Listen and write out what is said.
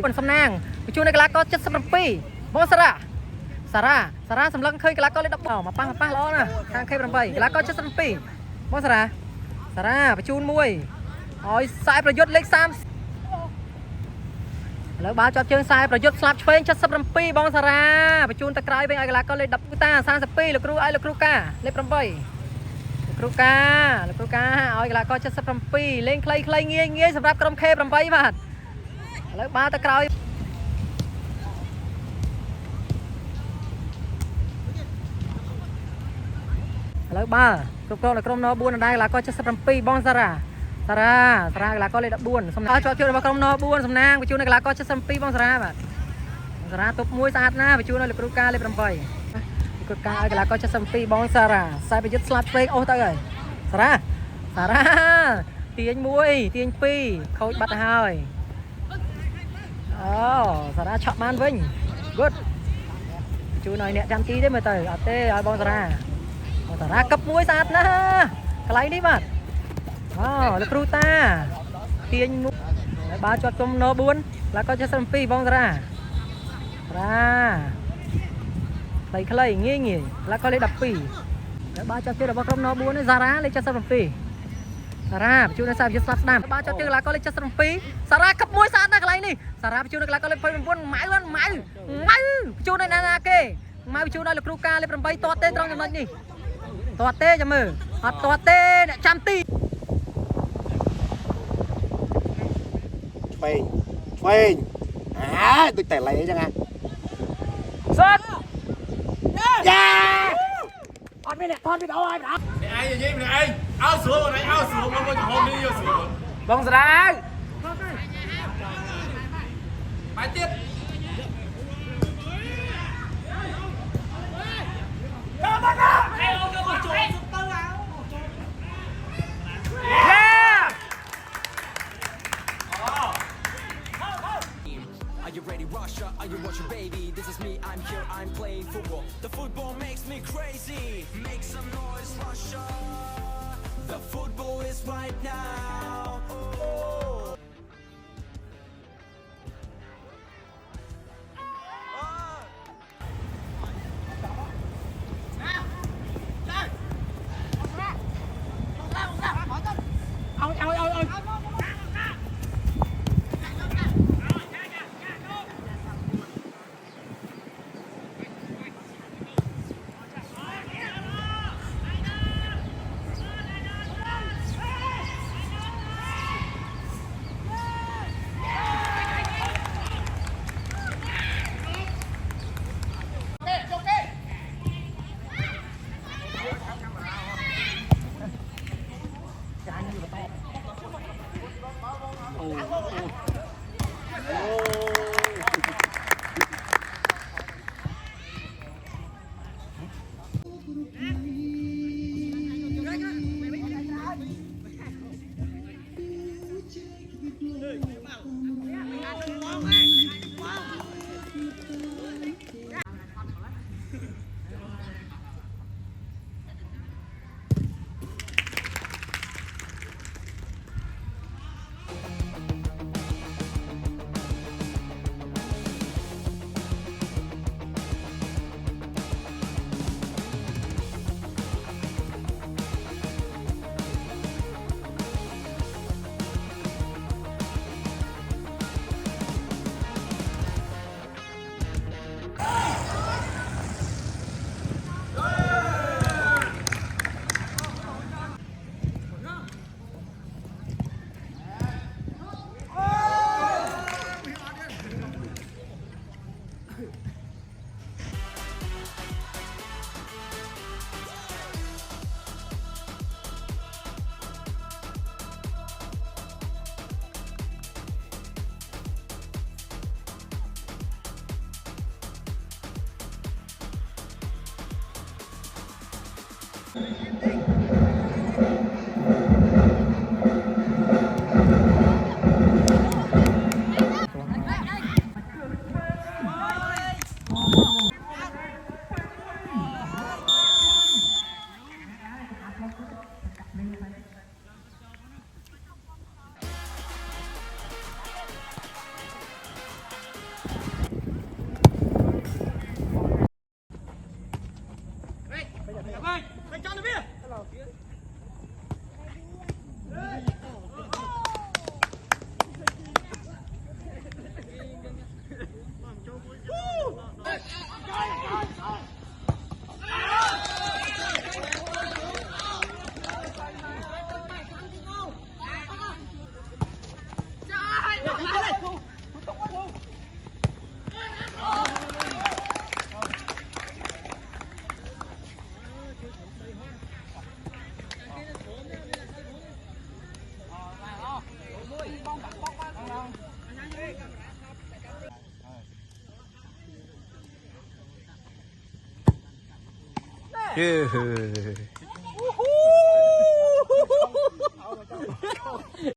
Phần sầm nang, chú này cái lá có chất sâm pi, bông Sara sầm lăng khơi cái lá có lên đắp bò mà pang lo nè, thang khơi sâm pi, cái lá có chất sâm pi, bông Sara, chú mui, ôi saiประยุทธ์ លេខ 30 แล้วบ้าจอบเชิงทรายประยุทธ์สลับเฟงchất sâm pi บองสระประจูนตะไคร้เป็นไอ้cái lá có lên đắp ta 30 លោកគ្រូไอ้លោកគ្រូកាលេខ 8 លោកគ្រូកាឲ្យcái lá có chất sâm pi លេងខ្លីៗងាយសម្រាប់ក្រុម K8 បាទឥឡូវបាល់ទៅក្រោយឥឡូវបាល់គ្រប់គ្រងដល់ក្រុម N4 ដដែលកីឡាករ 77 បងសារ៉ាកីឡាករលេខ 14 សំណាងជាប់ជួយរបស់ក្រុម N4 សំណាងបញ្ជូនដល់កីឡាករ 77 បងសារ៉ាបាទបងសារ៉ាតុបមួយស្អាតណាស់បញ្ជូនដល់លោកគ្រូកាលេខ 8 លោកគ្រូកាឲ្យកីឡាករ 77 បងសារ៉ាខ្សែប្រយុទ្ធស្លាប់ពេកអូសទៅហើយសារ៉ាទាញ1ទាញ2ខូចបាត់ទៅហើយសារ៉ាឆក់បានវិញ good ជួយឲ្យអ្នកចាំទីទេមើលទៅអត់ទេឲ្យបងសារ៉ាកឹបមួយស្អាតណាស់កន្លែងនេះបាទលោកគ្រូតាទាញមួយហើយបាល់ជាប់ជុំ N4 แล้วก็77បងសារ៉ាខ្លីងាយแล้วก็លេខ 12ហើយបាល់ជាប់ជើងរបស់ក្រុម N4 នេះសារ៉ាលេខ 77សារ៉ាបញ្ជូនដល់ខ្សែប្រយុទ្ធស្លាប់ស្ដាំបាល់ជាប់ជើងកីឡាករលេខ 77សារ៉ាកឹបមួយស្អាតណាស់កន្លែងនេះសារ៉ាបញ្ជូនដល់កីឡាករលេខ 29 ម៉ៅបញ្ជូនដល់ណាគេម៉ៅបញ្ជូនដល់លោកគ្រូកាលេខ 8 ទាត់ទេត្រង់ចំណុចនេះទាត់ទេចាំមើលអត់ទាត់ទេអ្នកចាំទីឆ្វេងដូចតែលេអញ្ចឹងហ៎សុតយ៉ាអត់មានអ្នកថតវីដេអូឲ្យបងនេះឯងនិយាយម្នាក់ឯងអោស្រួលបងឯងអោស្រួលមកចំហនេះយកស្រួលបងស្រាវបាយទៀតAre you ready, Russia? Are you watching, baby? This is me, I'm here, I'm playing football. The football makes me crazy. Make some noise, Russia. The football is right now. Oh. Yeah.